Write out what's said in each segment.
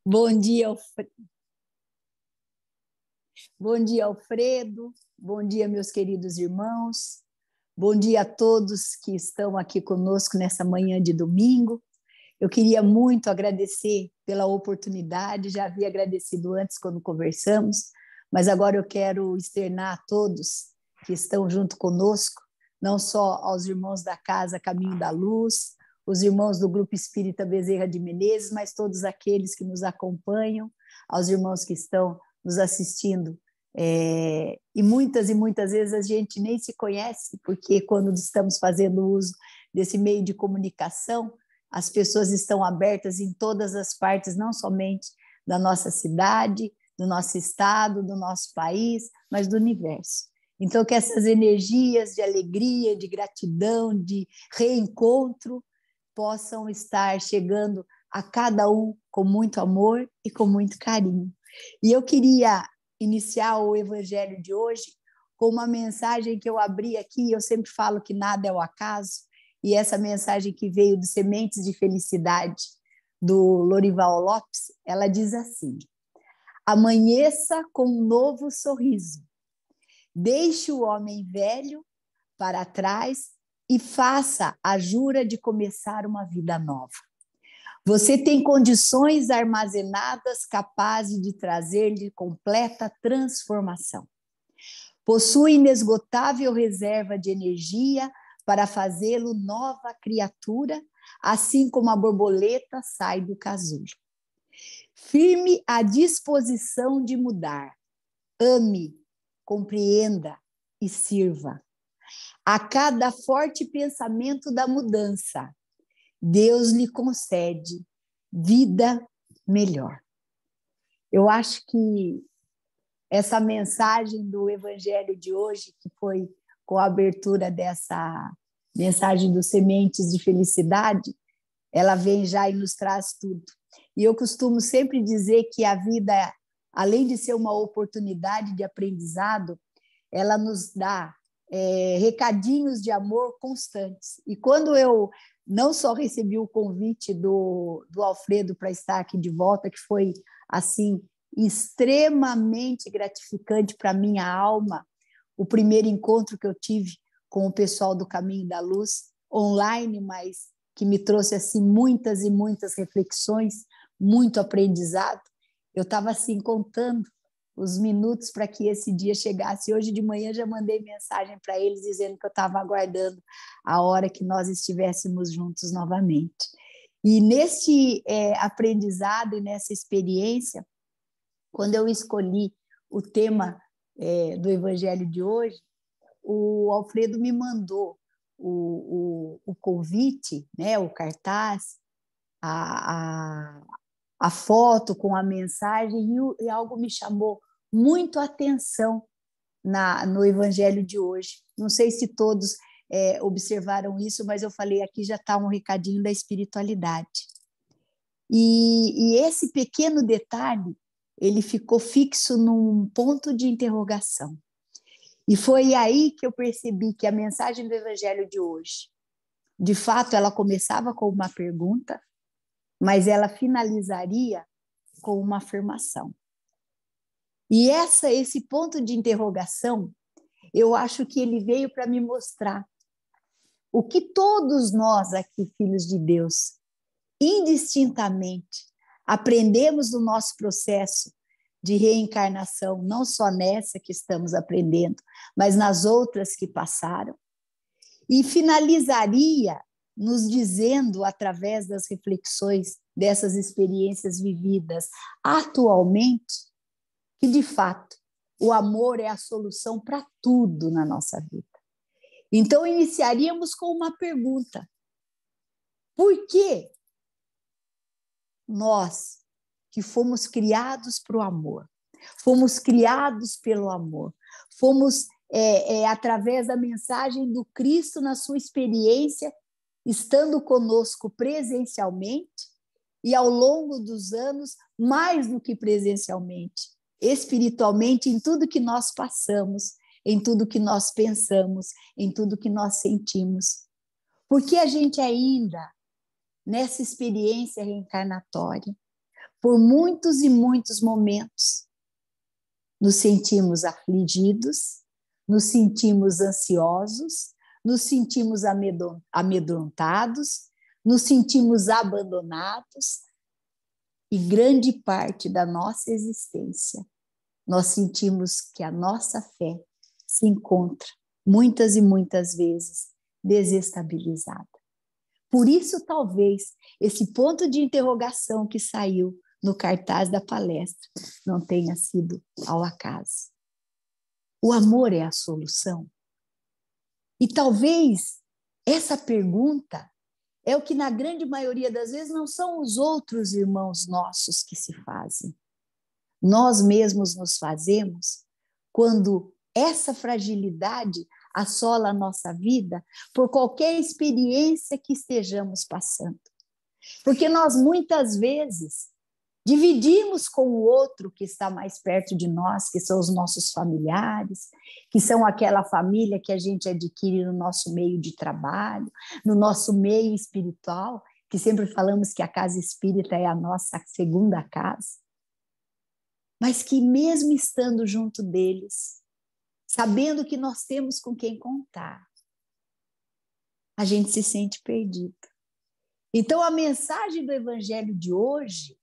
Bom dia, Bom dia, Alfredo. Bom dia, meus queridos irmãos. Bom dia a todos que estão aqui conosco nessa manhã de domingo. Eu queria muito agradecer pela oportunidade, já havia agradecido antes quando conversamos, mas agora eu quero externar a todos que estão junto conosco, não só aos irmãos da Casa Caminho da Luz, os irmãos do Grupo Espírita Bezerra de Menezes, mas todos aqueles que nos acompanham, aos irmãos que estão nos assistindo. E muitas vezes a gente nem se conhece, porque quando estamos fazendo uso desse meio de comunicação, as pessoas estão abertas em todas as partes, não somente da nossa cidade, do nosso estado, do nosso país, mas do universo. Então, que essas energias de alegria, de gratidão, de reencontro possam estar chegando a cada um com muito amor e com muito carinho. E eu queria iniciar o evangelho de hoje com uma mensagem que eu abri aqui. Eu sempre falo que nada é o acaso, e essa mensagem que veio de Sementes de Felicidade, do Lorival Lopes, ela diz assim: amanheça com um novo sorriso, deixe o homem velho para trás e faça a jura de começar uma vida nova. Você tem condições armazenadas capazes de trazer-lhe completa transformação. Possui inesgotável reserva de energia para fazê-lo nova criatura, assim como a borboleta sai do casulo. Firme à disposição de mudar. Ame, compreenda e sirva. A cada forte pensamento da mudança, Deus lhe concede vida melhor. Eu acho que essa mensagem do Evangelho de hoje, que foi com a abertura dessa mensagem dos Sementes de Felicidade, ela vem já e nos traz tudo. E eu costumo sempre dizer que a vida, além de ser uma oportunidade de aprendizado, ela nos dá recadinhos de amor constantes. E quando eu não só recebi o convite do Alfredo para estar aqui de volta, que foi assim extremamente gratificante para minha alma, o primeiro encontro que eu tive com o pessoal do Caminho da Luz, online, mas que me trouxe assim muitas e muitas reflexões, muito aprendizado. Eu estava assim contando os minutos para que esse dia chegasse. Hoje de manhã já mandei mensagem para eles dizendo que eu estava aguardando a hora que nós estivéssemos juntos novamente. E nesse aprendizado e nessa experiência, quando eu escolhi o tema do Evangelho de hoje, o Alfredo me mandou o convite, né, o cartaz, a foto com a mensagem, e algo me chamou muito a atenção no Evangelho de hoje. Não sei se todos observaram isso, mas eu falei, aqui já está um recadinho da espiritualidade. E esse pequeno detalhe, ele ficou fixo num ponto de interrogação. E foi aí que eu percebi que a mensagem do Evangelho de hoje, de fato, ela começava com uma pergunta, mas ela finalizaria com uma afirmação. E esse ponto de interrogação, eu acho que ele veio para me mostrar o que todos nós aqui, filhos de Deus, indistintamente, aprendemos no nosso processo de reencarnação, não só nessa que estamos aprendendo, mas nas outras que passaram, e finalizaria nos dizendo, através das reflexões dessas experiências vividas atualmente, que, de fato, o amor é a solução para tudo na nossa vida. Então, iniciaríamos com uma pergunta: por que nós, que fomos criados para o amor, fomos criados pelo amor, fomos, através da mensagem do Cristo na sua experiência, estando conosco presencialmente e ao longo dos anos, mais do que presencialmente, espiritualmente, em tudo que nós passamos, em tudo que nós pensamos, em tudo que nós sentimos. Porque a gente ainda, nessa experiência reencarnatória, por muitos e muitos momentos, nos sentimos afligidos, nos sentimos ansiosos, nos sentimos amedrontados, nos sentimos abandonados, e grande parte da nossa existência, nós sentimos que a nossa fé se encontra, muitas e muitas vezes, desestabilizada. Por isso, talvez, esse ponto de interrogação que saiu no cartaz da palestra não tenha sido ao acaso. O amor é a solução? E talvez essa pergunta é o que, na grande maioria das vezes, não são os outros irmãos nossos que se fazem. Nós mesmos nos fazemos quando essa fragilidade assola a nossa vida por qualquer experiência que estejamos passando. Porque nós, muitas vezes, dividimos com o outro que está mais perto de nós, que são os nossos familiares, que são aquela família que a gente adquire no nosso meio de trabalho, no nosso meio espiritual, que sempre falamos que a casa espírita é a nossa segunda casa. Mas que mesmo estando junto deles, sabendo que nós temos com quem contar, a gente se sente perdido. Então, a mensagem do Evangelho de hoje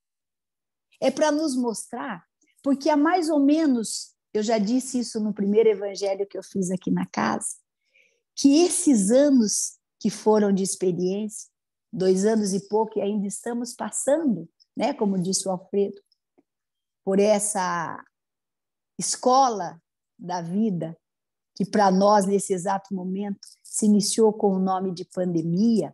é para nos mostrar, porque há mais ou menos, eu já disse isso no primeiro evangelho que eu fiz aqui na casa, que esses anos que foram de experiência, 2 anos e pouco, e ainda estamos passando, né, como disse o Alfredo, por essa escola da vida, que para nós, nesse exato momento, se iniciou com o nome de pandemia,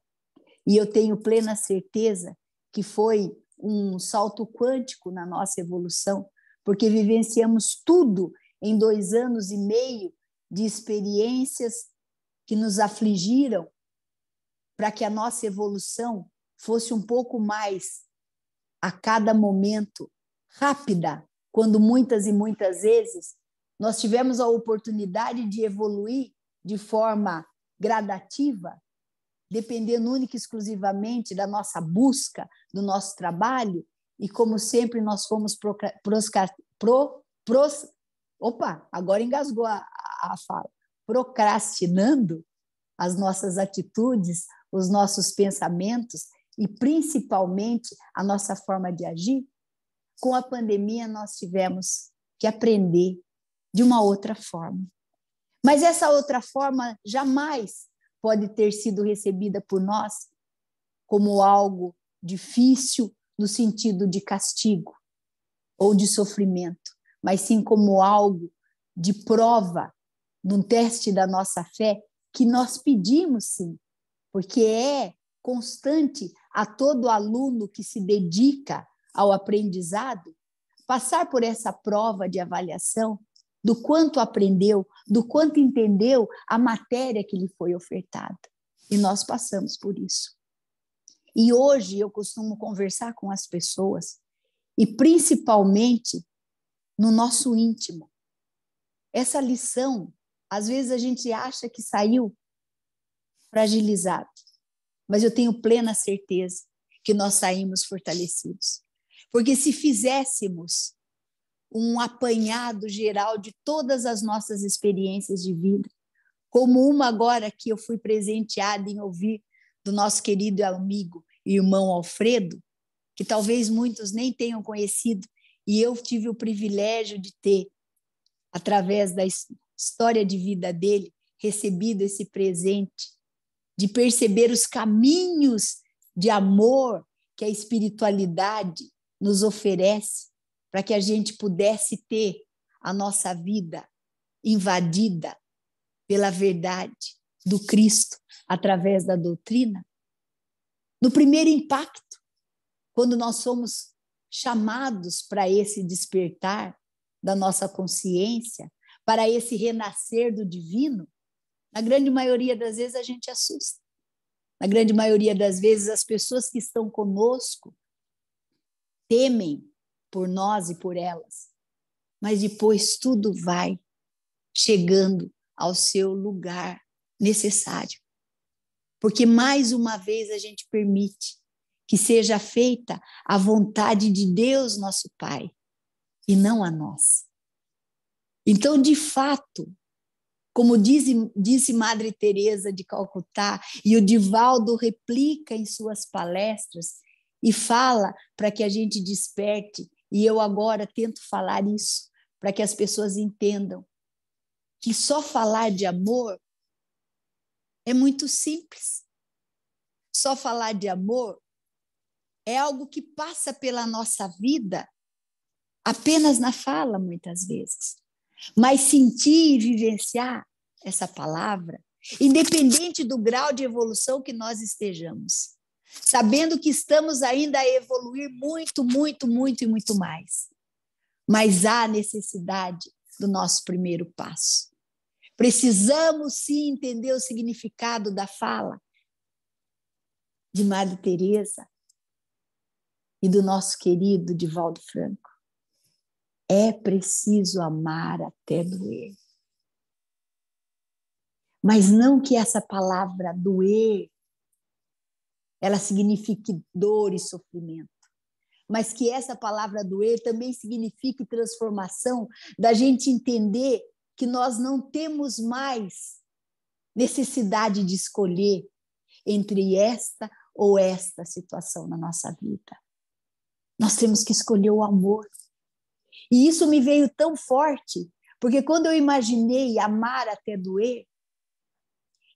e eu tenho plena certeza que foi um salto quântico na nossa evolução, porque vivenciamos tudo em 2 anos e meio de experiências que nos afligiram para que a nossa evolução fosse um pouco mais, a cada momento, rápida, quando muitas e muitas vezes nós tivemos a oportunidade de evoluir de forma gradativa, dependendo única e exclusivamente da nossa busca, do nosso trabalho, e como sempre nós fomos agora engasgou a fala, procrastinando as nossas atitudes, os nossos pensamentos e principalmente a nossa forma de agir. Com a pandemia nós tivemos que aprender de uma outra forma. Mas essa outra forma jamais pode ter sido recebida por nós como algo difícil no sentido de castigo ou de sofrimento, mas sim como algo de prova, num teste da nossa fé, que nós pedimos sim, porque é constante a todo aluno que se dedica ao aprendizado passar por essa prova de avaliação do quanto aprendeu, do quanto entendeu a matéria que lhe foi ofertada. E nós passamos por isso. E hoje eu costumo conversar com as pessoas, e principalmente no nosso íntimo. Essa lição, às vezes a gente acha que saiu fragilizado, mas eu tenho plena certeza que nós saímos fortalecidos. Porque se fizéssemos um apanhado geral de todas as nossas experiências de vida, como uma agora que eu fui presenteada em ouvir do nosso querido amigo e irmão Alfredo, que talvez muitos nem tenham conhecido, e eu tive o privilégio de ter, através da história de vida dele, recebido esse presente, de perceber os caminhos de amor que a espiritualidade nos oferece, para que a gente pudesse ter a nossa vida invadida pela verdade do Cristo através da doutrina. No primeiro impacto, quando nós somos chamados para esse despertar da nossa consciência, para esse renascer do divino, na grande maioria das vezes a gente assusta. Na grande maioria das vezes as pessoas que estão conosco temem por nós e por elas, mas depois tudo vai chegando ao seu lugar necessário. Porque mais uma vez a gente permite que seja feita a vontade de Deus, nosso Pai, e não a nossa. Então, de fato, como disse Madre Teresa de Calcutá, e o Divaldo replica em suas palestras e fala para que a gente desperte, e eu agora tento falar isso, para que as pessoas entendam que só falar de amor é muito simples. Só falar de amor é algo que passa pela nossa vida apenas na fala, muitas vezes. Mas sentir e vivenciar essa palavra, independente do grau de evolução que nós estejamos, sabendo que estamos ainda a evoluir muito, muito, muito e muito mais. Mas há necessidade do nosso primeiro passo. Precisamos, sim, entender o significado da fala de Madre Teresa e do nosso querido Divaldo Franco. É preciso amar até doer. Mas não que essa palavra doer, ela signifique dor e sofrimento, mas que essa palavra doer também signifique transformação, da gente entender que nós não temos mais necessidade de escolher entre esta ou esta situação na nossa vida. Nós temos que escolher o amor. E isso me veio tão forte, porque quando eu imaginei amar até doer,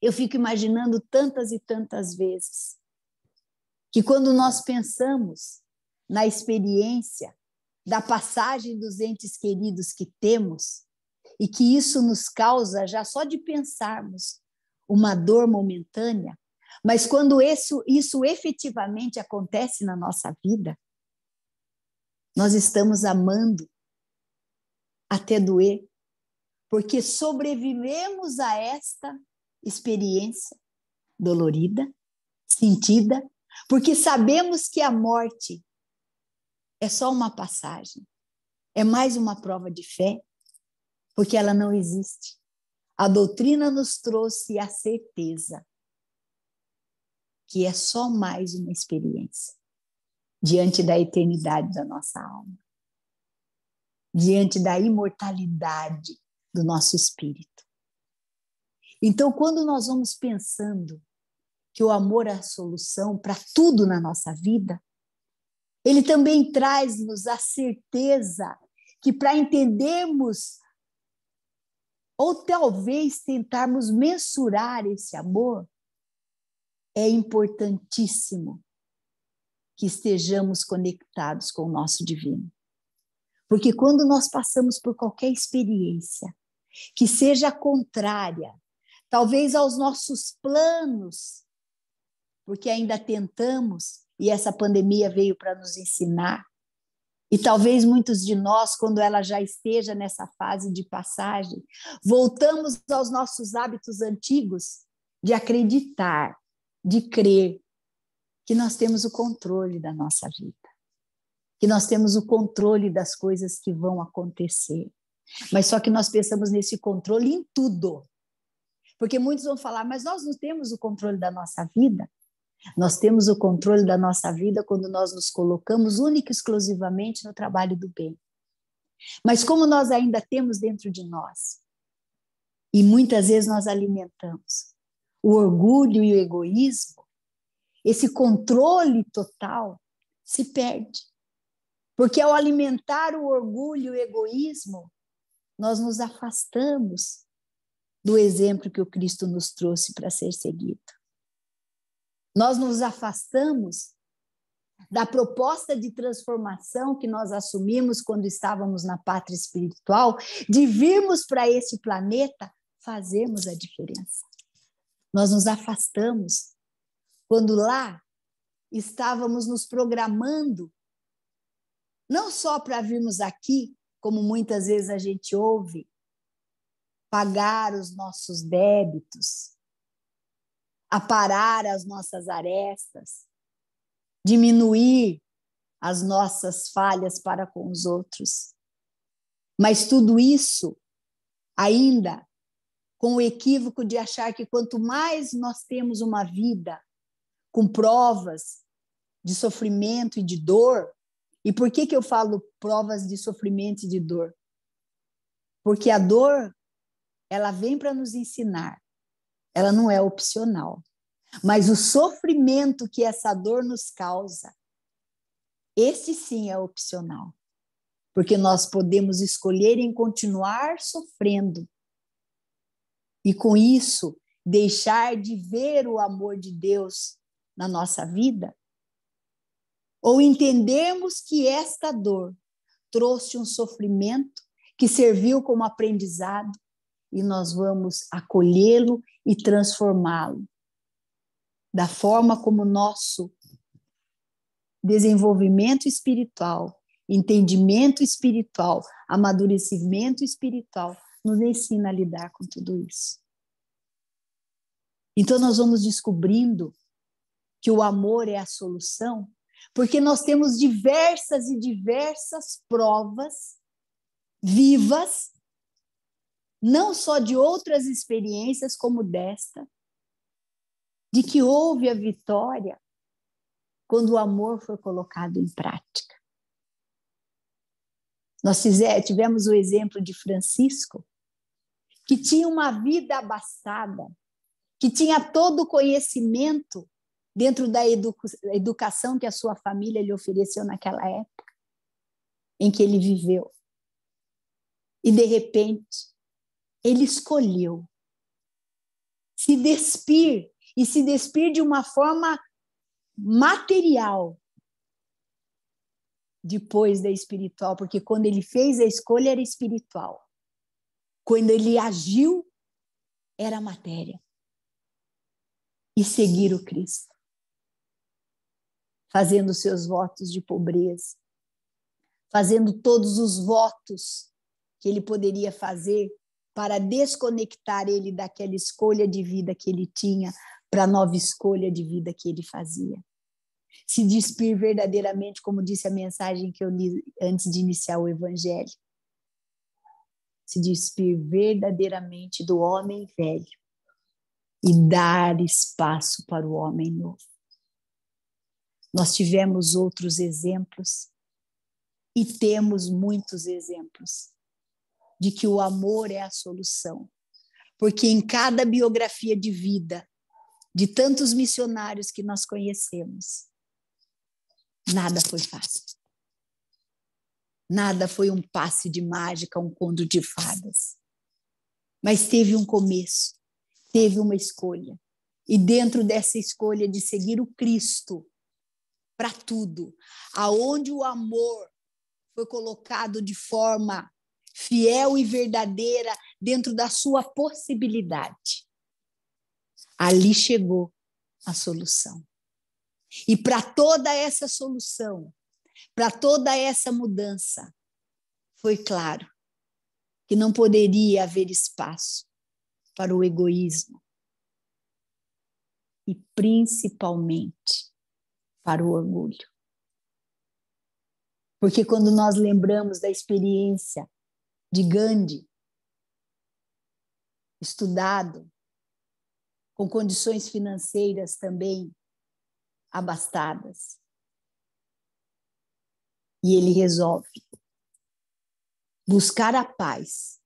eu fico imaginando tantas e tantas vezes que quando nós pensamos na experiência da passagem dos entes queridos que temos e que isso nos causa, já só de pensarmos, uma dor momentânea, mas quando isso efetivamente acontece na nossa vida, nós estamos amando até doer, porque sobrevivemos a esta experiência dolorida, sentida, porque sabemos que a morte é só uma passagem, é mais uma prova de fé, porque ela não existe. A doutrina nos trouxe a certeza que é só mais uma experiência diante da eternidade da nossa alma, diante da imortalidade do nosso espírito. Então, quando nós vamos pensando que o amor é a solução para tudo na nossa vida, ele também traz-nos a certeza que para entendermos, ou talvez tentarmos mensurar esse amor, é importantíssimo que estejamos conectados com o nosso divino. Porque quando nós passamos por qualquer experiência que seja contrária, talvez aos nossos planos, porque ainda tentamos, e essa pandemia veio para nos ensinar, e talvez muitos de nós, quando ela já esteja nessa fase de passagem, voltamos aos nossos hábitos antigos de acreditar, de crer que nós temos o controle da nossa vida, que nós temos o controle das coisas que vão acontecer. Mas só que nós pensamos nesse controle em tudo. Porque muitos vão falar, mas nós não temos o controle da nossa vida. Nós temos o controle da nossa vida quando nós nos colocamos única e exclusivamente no trabalho do bem. Mas como nós ainda temos dentro de nós, e muitas vezes nós alimentamos o orgulho e o egoísmo, esse controle total se perde. Porque ao alimentar o orgulho e o egoísmo, nós nos afastamos do exemplo que o Cristo nos trouxe para ser seguido. Nós nos afastamos da proposta de transformação que nós assumimos quando estávamos na pátria espiritual, de virmos para esse planeta fazermos a diferença. Nós nos afastamos quando lá estávamos nos programando, não só para virmos aqui, como muitas vezes a gente ouve, pagar os nossos débitos, aparar as nossas arestas, diminuir as nossas falhas para com os outros. Mas tudo isso ainda com o equívoco de achar que quanto mais nós temos uma vida com provas, de sofrimento e de dor. E por que eu falo provas de sofrimento e de dor? Porque a dor, ela vem para nos ensinar, ela não é opcional. Mas o sofrimento que essa dor nos causa, esse sim é opcional. Porque nós podemos escolher em continuar sofrendo. E com isso, deixar de ver o amor de Deus na nossa vida. Ou entendermos que esta dor trouxe um sofrimento que serviu como aprendizado e nós vamos acolhê-lo e transformá-lo da forma como nosso desenvolvimento espiritual, entendimento espiritual, amadurecimento espiritual nos ensina a lidar com tudo isso. Então nós vamos descobrindo que o amor é a solução, porque nós temos diversas e diversas provas vivas, não só de outras experiências como desta, de que houve a vitória quando o amor foi colocado em prática. Nós tivemos o exemplo de Francisco, que tinha uma vida abastada, que tinha todo o conhecimento dentro da educação que a sua família lhe ofereceu naquela época em que ele viveu. E, de repente, ele escolheu se despir, e se despir de uma forma material, depois da espiritual, porque quando ele fez a escolha era espiritual. Quando ele agiu, era matéria. E seguir o Cristo, fazendo seus votos de pobreza, fazendo todos os votos que ele poderia fazer para desconectar ele daquela escolha de vida que ele tinha para a nova escolha de vida que ele fazia. Se despir verdadeiramente, como disse a mensagem que eu li antes de iniciar o Evangelho. Se despir verdadeiramente do homem velho e dar espaço para o homem novo. Nós tivemos outros exemplos e temos muitos exemplos de que o amor é a solução. Porque em cada biografia de vida de tantos missionários que nós conhecemos, nada foi fácil. Nada foi um passe de mágica, um conto de fadas. Mas teve um começo, teve uma escolha. E dentro dessa escolha de seguir o Cristo para tudo, aonde o amor foi colocado de forma fiel e verdadeira dentro da sua possibilidade, ali chegou a solução. E para toda essa solução, para toda essa mudança, foi claro que não poderia haver espaço para o egoísmo e principalmente para o orgulho. Porque quando nós lembramos da experiência de Gandhi, estudado, com condições financeiras também abastadas, e ele resolve buscar a paz,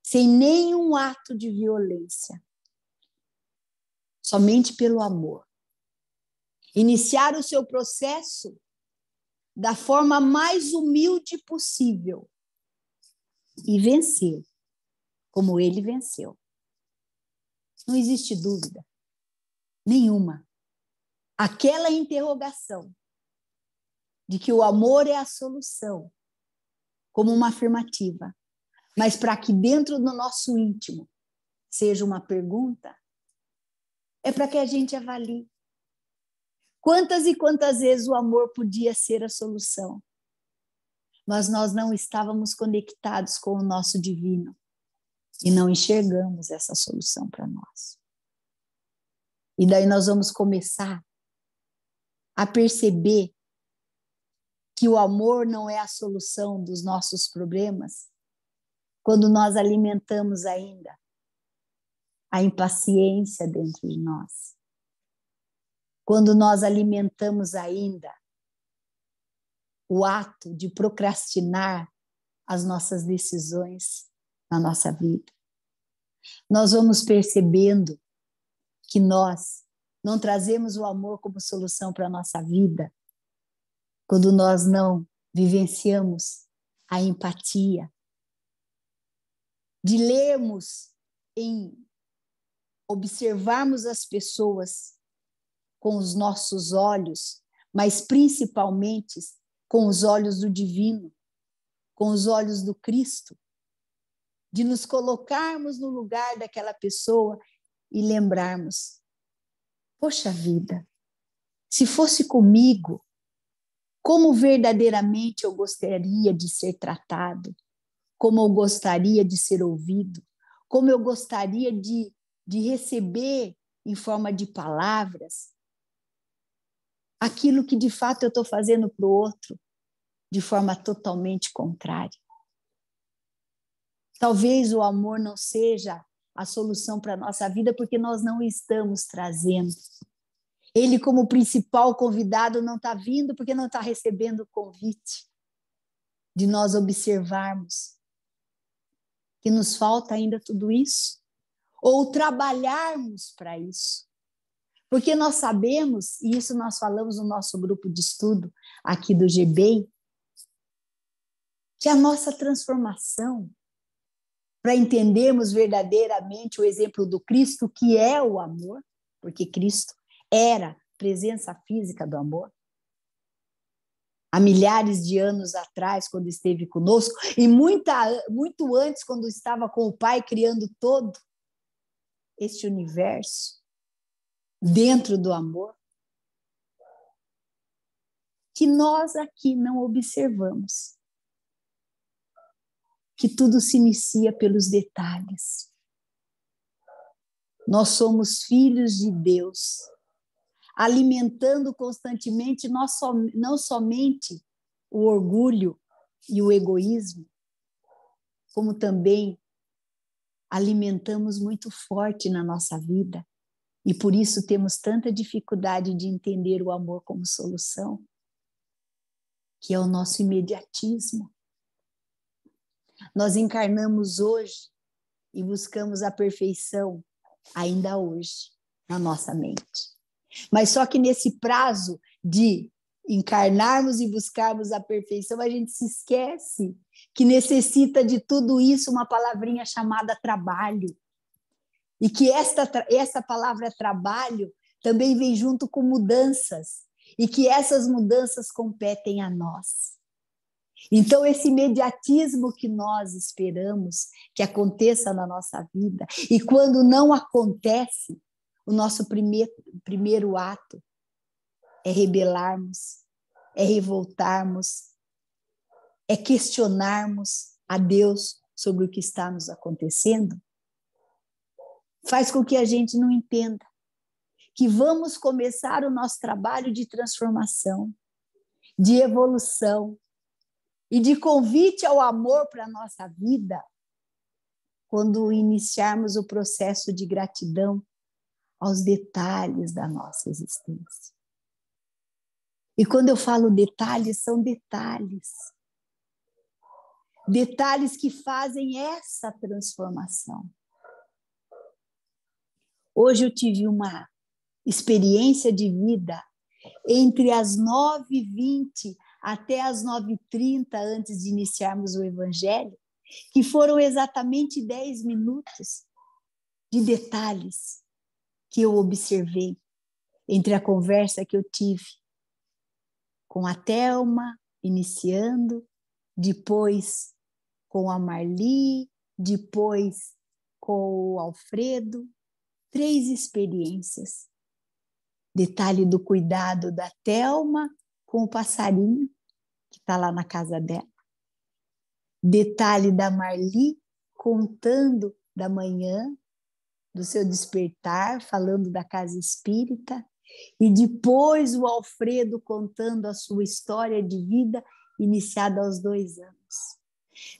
sem nenhum ato de violência, somente pelo amor. Iniciar o seu processo da forma mais humilde possível e vencer, como ele venceu. Não existe dúvida nenhuma. Aquela interrogação de que o amor é a solução, como uma afirmativa, mas para que dentro do nosso íntimo seja uma pergunta, é para que a gente avalie. Quantas e quantas vezes o amor podia ser a solução, mas nós não estávamos conectados com o nosso divino e não enxergamos essa solução para nós. E daí nós vamos começar a perceber que o amor não é a solução dos nossos problemas quando nós alimentamos ainda a impaciência dentro de nós. quando nós alimentamos ainda o ato de procrastinar as nossas decisões na nossa vida. Nós vamos percebendo que nós não trazemos o amor como solução para a nossa vida quando nós não vivenciamos a empatia, de lermos em observarmos as pessoas com os nossos olhos, mas principalmente com os olhos do divino, com os olhos do Cristo, de nos colocarmos no lugar daquela pessoa e lembrarmos: poxa vida, se fosse comigo, como verdadeiramente eu gostaria de ser tratado, como eu gostaria de ser ouvido, como eu gostaria de receber em forma de palavras aquilo que de fato eu estou fazendo para o outro de forma totalmente contrária. Talvez o amor não seja a solução para a nossa vida porque nós não estamos trazendo. Ele, como principal convidado, não está vindo porque não está recebendo o convite de nós observarmos que nos falta ainda tudo isso, ou trabalharmos para isso. Porque nós sabemos, e isso nós falamos no nosso grupo de estudo aqui do GBEM, que a nossa transformação, para entendermos verdadeiramente o exemplo do Cristo, que é o amor, porque Cristo era presença física do amor, há milhares de anos atrás, quando esteve conosco, e muito antes, quando estava com o Pai, criando todo este universo, dentro do amor, que nós aqui não observamos, que tudo se inicia pelos detalhes. Nós somos filhos de Deus, alimentando constantemente não somente o orgulho e o egoísmo, como também alimentamos muito forte na nossa vida, e por isso temos tanta dificuldade de entender o amor como solução, que é o nosso imediatismo. Nós encarnamos hoje e buscamos a perfeição ainda hoje na nossa mente. Mas só que nesse prazo de encarnarmos e buscarmos a perfeição, a gente se esquece que necessita de tudo isso uma palavrinha chamada trabalho. E que esta palavra trabalho também vem junto com mudanças, e que essas mudanças competem a nós. Então, esse imediatismo que nós esperamos que aconteça na nossa vida, e quando não acontece, o nosso primeiro ato é rebelarmos, é revoltarmos, é questionarmos a Deus sobre o que está nos acontecendo, faz com que a gente não entenda que vamos começar o nosso trabalho de transformação, de evolução e de convite ao amor para a nossa vida quando iniciarmos o processo de gratidão aos detalhes da nossa existência. E quando eu falo detalhes, são detalhes. Detalhes que fazem essa transformação. Hoje eu tive uma experiência de vida entre as 9h20 até as 9h30, antes de iniciarmos o Evangelho, que foram exatamente 10 minutos de detalhes que eu observei entre a conversa que eu tive com a Thelma, iniciando, depois com a Marli, depois com o Alfredo. 3 experiências. Detalhe do cuidado da Thelma com o passarinho, que está lá na casa dela. Detalhe da Marli contando da manhã, do seu despertar, falando da casa espírita. E depois o Alfredo contando a sua história de vida iniciada aos 2 anos.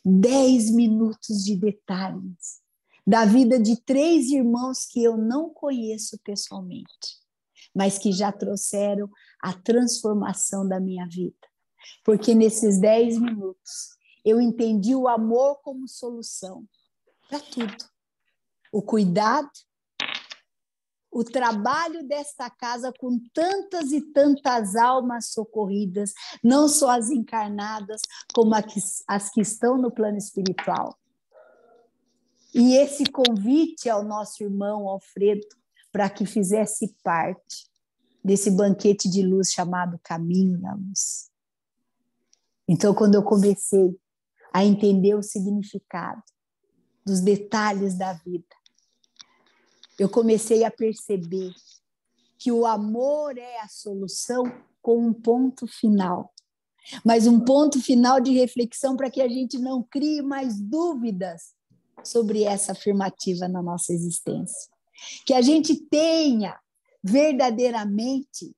10 minutos de detalhes da vida de 3 irmãos que eu não conheço pessoalmente, mas que já trouxeram a transformação da minha vida. Porque nesses 10 minutos eu entendi o amor como solução para tudo. O cuidado, o trabalho desta casa com tantas e tantas almas socorridas, não só as encarnadas, como as que estão no plano espiritual. E esse convite ao nosso irmão Alfredo para que fizesse parte desse banquete de luz chamado Caminho da Luz. Então, quando eu comecei a entender o significado dos detalhes da vida, eu comecei a perceber que o amor é a solução com um ponto final. Mas um ponto final de reflexão para que a gente não crie mais dúvidas sobre essa afirmativa na nossa existência. Que a gente tenha verdadeiramente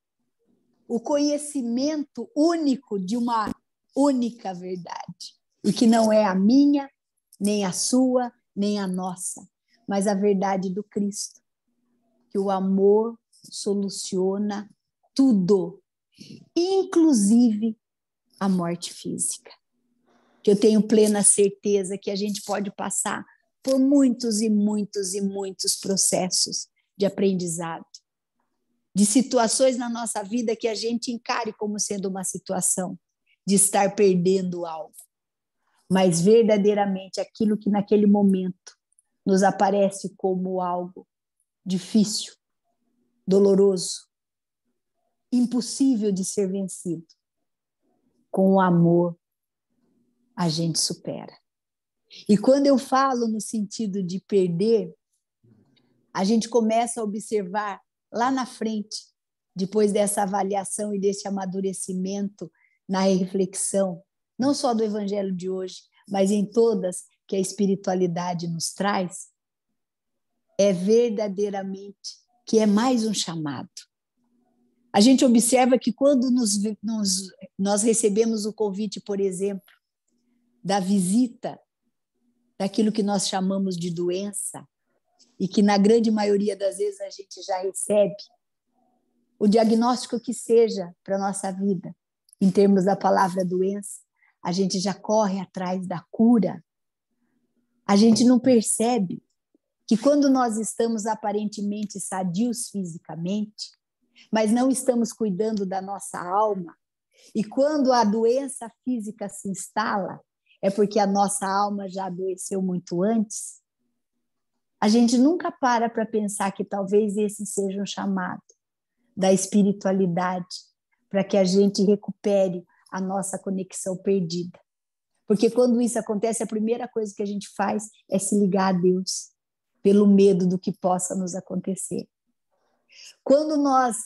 o conhecimento único de uma única verdade. E que não é a minha, nem a sua, nem a nossa, mas a verdade do Cristo. Que o amor soluciona tudo, inclusive a morte física. Que eu tenho plena certeza que a gente pode passar por muitos e muitos e muitos processos de aprendizado, de situações na nossa vida que a gente encare como sendo uma situação de estar perdendo algo, mas verdadeiramente aquilo que naquele momento nos aparece como algo difícil, doloroso, impossível de ser vencido, com o amor a gente supera. E quando eu falo no sentido de perder, a gente começa a observar lá na frente, depois dessa avaliação e desse amadurecimento na reflexão, não só do evangelho de hoje, mas em todas que a espiritualidade nos traz, é verdadeiramente que é mais um chamado. A gente observa que quando nós recebemos o convite, por exemplo, da visita daquilo que nós chamamos de doença, e que na grande maioria das vezes a gente já recebe, o diagnóstico que seja para a nossa vida, em termos da palavra doença, a gente já corre atrás da cura. A gente não percebe que quando nós estamos aparentemente sadios fisicamente, mas não estamos cuidando da nossa alma, e quando a doença física se instala, é porque a nossa alma já adoeceu muito antes. A gente nunca para pensar que talvez esse seja um chamado da espiritualidade para que a gente recupere a nossa conexão perdida. Porque quando isso acontece, a primeira coisa que a gente faz é se ligar a Deus, pelo medo do que possa nos acontecer. Quando nós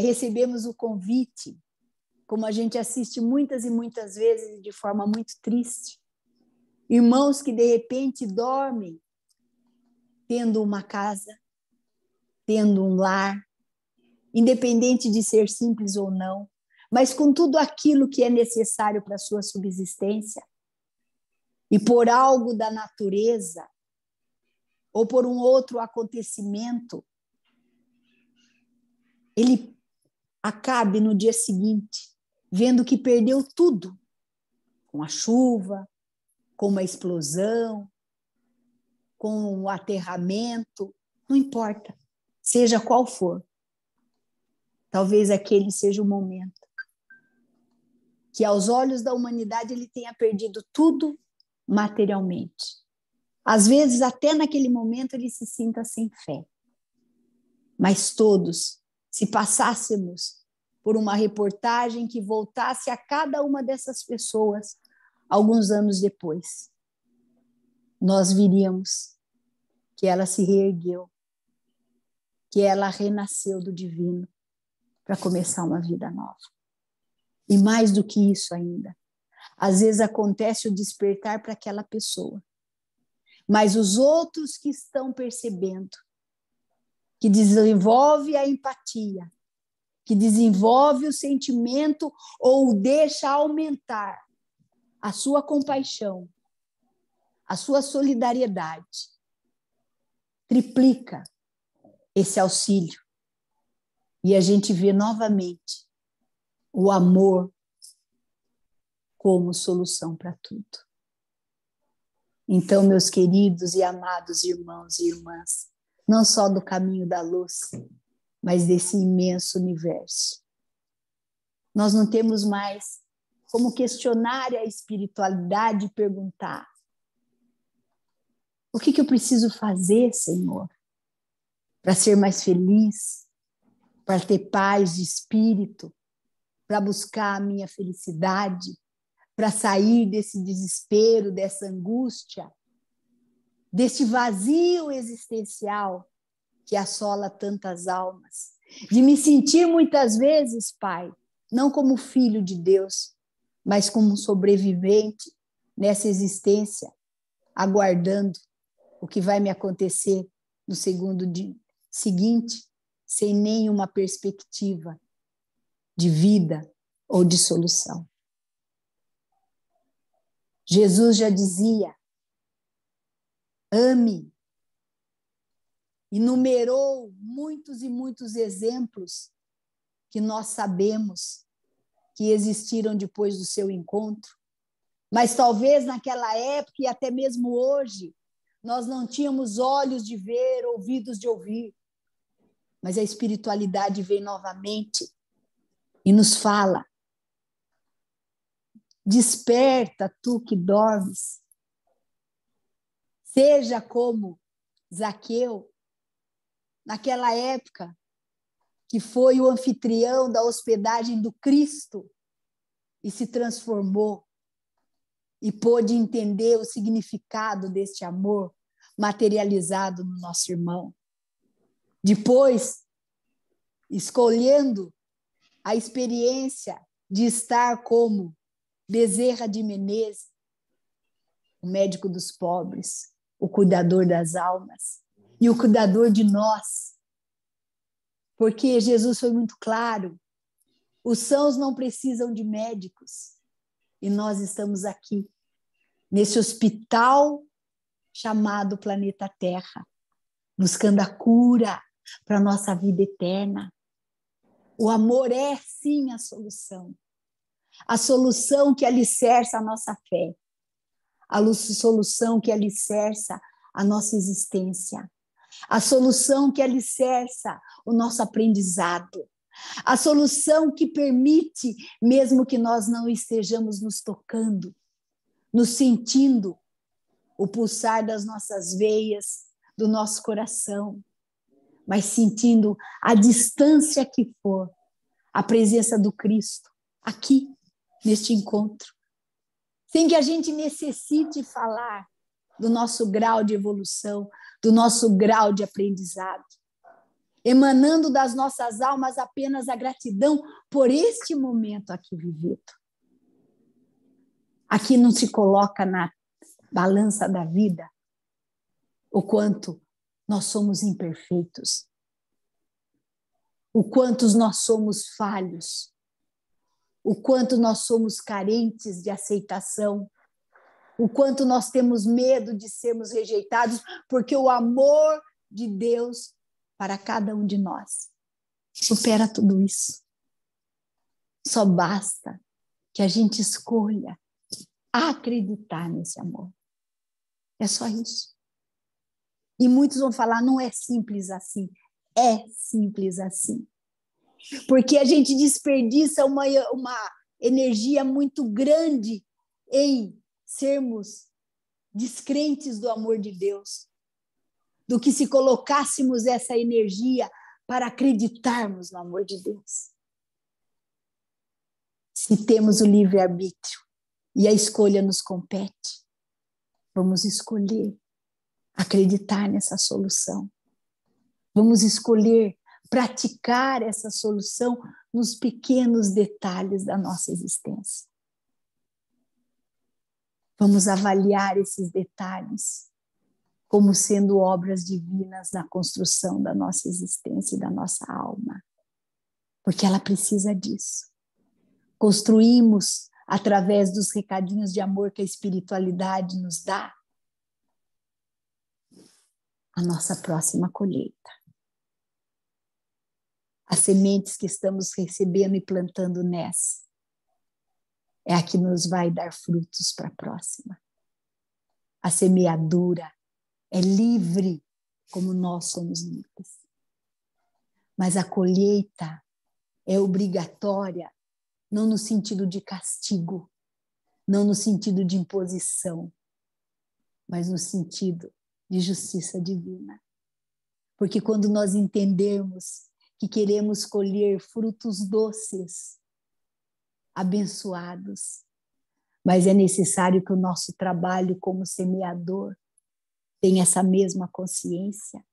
recebemos o convite, como a gente assiste muitas e muitas vezes de forma muito triste, irmãos que de repente dormem tendo uma casa, tendo um lar, independente de ser simples ou não, mas com tudo aquilo que é necessário para a sua subsistência, e por algo da natureza, ou por um outro acontecimento, ele acabe no dia seguinte vendo que perdeu tudo, com a chuva, com uma explosão, com um aterramento, não importa, seja qual for. Talvez aquele seja o momento que, aos olhos da humanidade, ele tenha perdido tudo materialmente. Às vezes, até naquele momento, ele se sinta sem fé. Mas todos, se passássemos por uma reportagem que voltasse a cada uma dessas pessoas alguns anos depois, nós viríamos que ela se reergueu, que ela renasceu do divino para começar uma vida nova. E mais do que isso ainda, às vezes acontece o despertar para aquela pessoa, mas os outros que estão percebendo, que desenvolve a empatia, que desenvolve o sentimento ou deixa aumentar a sua compaixão, a sua solidariedade, triplica esse auxílio. E a gente vê novamente o amor como solução para tudo. Então, meus queridos e amados irmãos e irmãs, não só do caminho da luz, mas desse imenso universo, nós não temos mais como questionar a espiritualidade e perguntar: o que eu preciso fazer, Senhor, para ser mais feliz, para ter paz de espírito, para buscar a minha felicidade, para sair desse desespero, dessa angústia, desse vazio existencial que assola tantas almas, de me sentir muitas vezes, Pai, não como filho de Deus, mas como um sobrevivente nessa existência, aguardando o que vai me acontecer no segundo dia seguinte, sem nenhuma perspectiva de vida ou de solução. Jesus já dizia: ame, e numerou muitos e muitos exemplos que nós sabemos que existiram depois do seu encontro, mas talvez naquela época e até mesmo hoje nós não tínhamos olhos de ver, ouvidos de ouvir, mas a espiritualidade vem novamente e nos fala: desperta, tu que dormes, seja como Zaqueu, naquela época, que foi o anfitrião da hospedagem do Cristo e se transformou e pôde entender o significado deste amor materializado no nosso irmão. Depois, escolhendo a experiência de estar como Bezerra de Menezes, o médico dos pobres, o cuidador das almas e o cuidador de nós. Porque Jesus foi muito claro: os sãos não precisam de médicos, e nós estamos aqui, nesse hospital chamado planeta Terra, buscando a cura para a nossa vida eterna. O amor é, sim, a solução que alicerça a nossa fé, a solução que alicerça a nossa existência, a solução que alicerça o nosso aprendizado, a solução que permite, mesmo que nós não estejamos nos tocando, nos sentindo o pulsar das nossas veias, do nosso coração, mas sentindo a distância que for, a presença do Cristo aqui, neste encontro, sem que a gente necessite falar do nosso grau de evolução, do nosso grau de aprendizado, emanando das nossas almas apenas a gratidão por este momento aqui vivido. Aqui não se coloca na balança da vida o quanto nós somos imperfeitos, o quanto nós somos falhos, o quanto nós somos carentes de aceitação, o quanto nós temos medo de sermos rejeitados, porque o amor de Deus para cada um de nós supera tudo isso. Só basta que a gente escolha acreditar nesse amor. É só isso. E muitos vão falar: não é simples assim. É simples assim. Porque a gente desperdiça uma energia muito grande em sermos descrentes do amor de Deus, do que se colocássemos essa energia para acreditarmos no amor de Deus. Se temos o livre-arbítrio e a escolha nos compete, vamos escolher acreditar nessa solução. Vamos escolher praticar essa solução nos pequenos detalhes da nossa existência. Vamos avaliar esses detalhes como sendo obras divinas na construção da nossa existência e da nossa alma, porque ela precisa disso. Construímos, através dos recadinhos de amor que a espiritualidade nos dá, a nossa próxima colheita. As sementes que estamos recebendo e plantando nessa é a que nos vai dar frutos para a próxima. A semeadura é livre, como nós somos livres. Mas a colheita é obrigatória, não no sentido de castigo, não no sentido de imposição, mas no sentido de justiça divina. Porque quando nós entendermos que queremos colher frutos doces, abençoados, mas é necessário que o nosso trabalho como semeador tenha essa mesma consciência,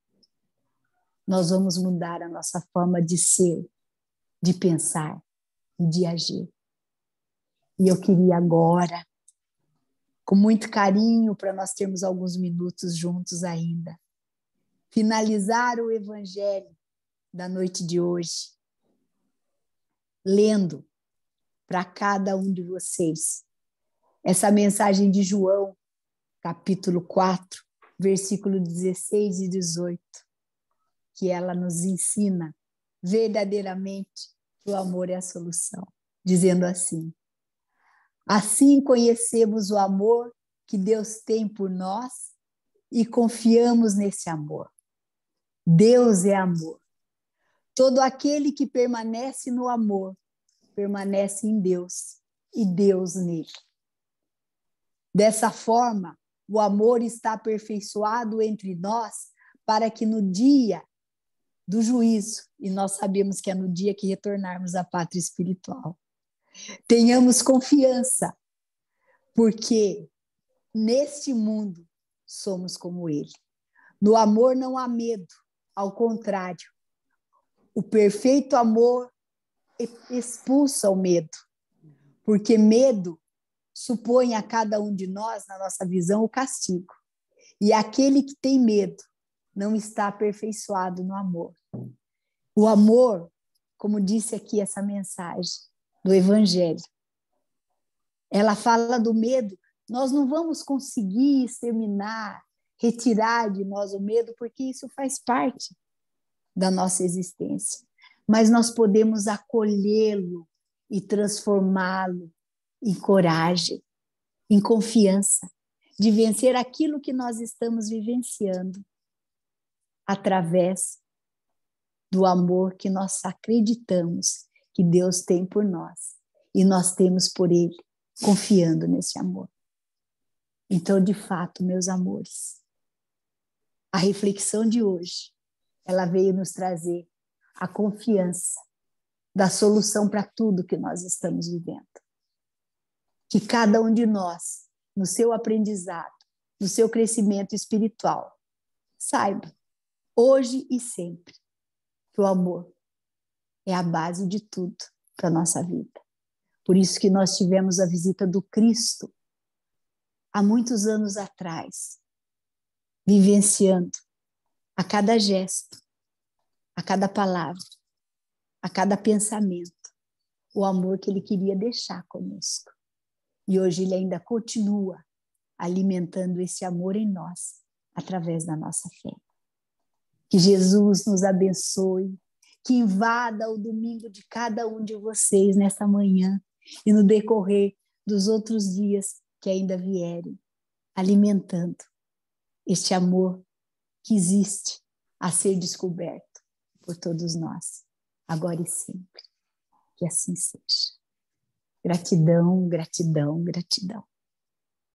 nós vamos mudar a nossa forma de ser, de pensar e de agir. E eu queria agora, com muito carinho, para nós termos alguns minutos juntos ainda, finalizar o Evangelho da noite de hoje, lendo para cada um de vocês essa mensagem de João, capítulo 4, versículo 16 e 18, que ela nos ensina verdadeiramente que o amor é a solução, dizendo assim: assim conhecemos o amor que Deus tem por nós e confiamos nesse amor. Deus é amor. Todo aquele que permanece no amor, permanece em Deus e Deus nele. Dessa forma, o amor está aperfeiçoado entre nós para que no dia do juízo, e nós sabemos que é no dia que retornarmos à pátria espiritual, tenhamos confiança, porque neste mundo somos como ele. No amor não há medo, ao contrário, o perfeito amor expulsa o medo, porque medo supõe a cada um de nós, na nossa visão, o castigo. E aquele que tem medo não está aperfeiçoado no amor. O amor, como disse aqui essa mensagem do Evangelho, ela fala do medo. Nós não vamos conseguir exterminar, retirar de nós o medo, porque isso faz parte da nossa existência. Mas nós podemos acolhê-lo e transformá-lo em coragem, em confiança, de vencer aquilo que nós estamos vivenciando através do amor que nós acreditamos que Deus tem por nós e nós temos por Ele, confiando nesse amor. Então, de fato, meus amores, a reflexão de hoje, ela veio nos trazer a confiança da solução para tudo que nós estamos vivendo. Que cada um de nós, no seu aprendizado, no seu crescimento espiritual, saiba, hoje e sempre, que o amor é a base de tudo para a nossa vida. Por isso que nós tivemos a visita do Cristo há muitos anos atrás, vivenciando a cada gesto, a cada palavra, a cada pensamento, o amor que ele queria deixar conosco. E hoje ele ainda continua alimentando esse amor em nós, através da nossa fé. Que Jesus nos abençoe, que invada o domingo de cada um de vocês nesta manhã e no decorrer dos outros dias que ainda vierem, alimentando este amor que existe a ser descoberto por todos nós, agora e sempre. Que assim seja. Gratidão, gratidão, gratidão.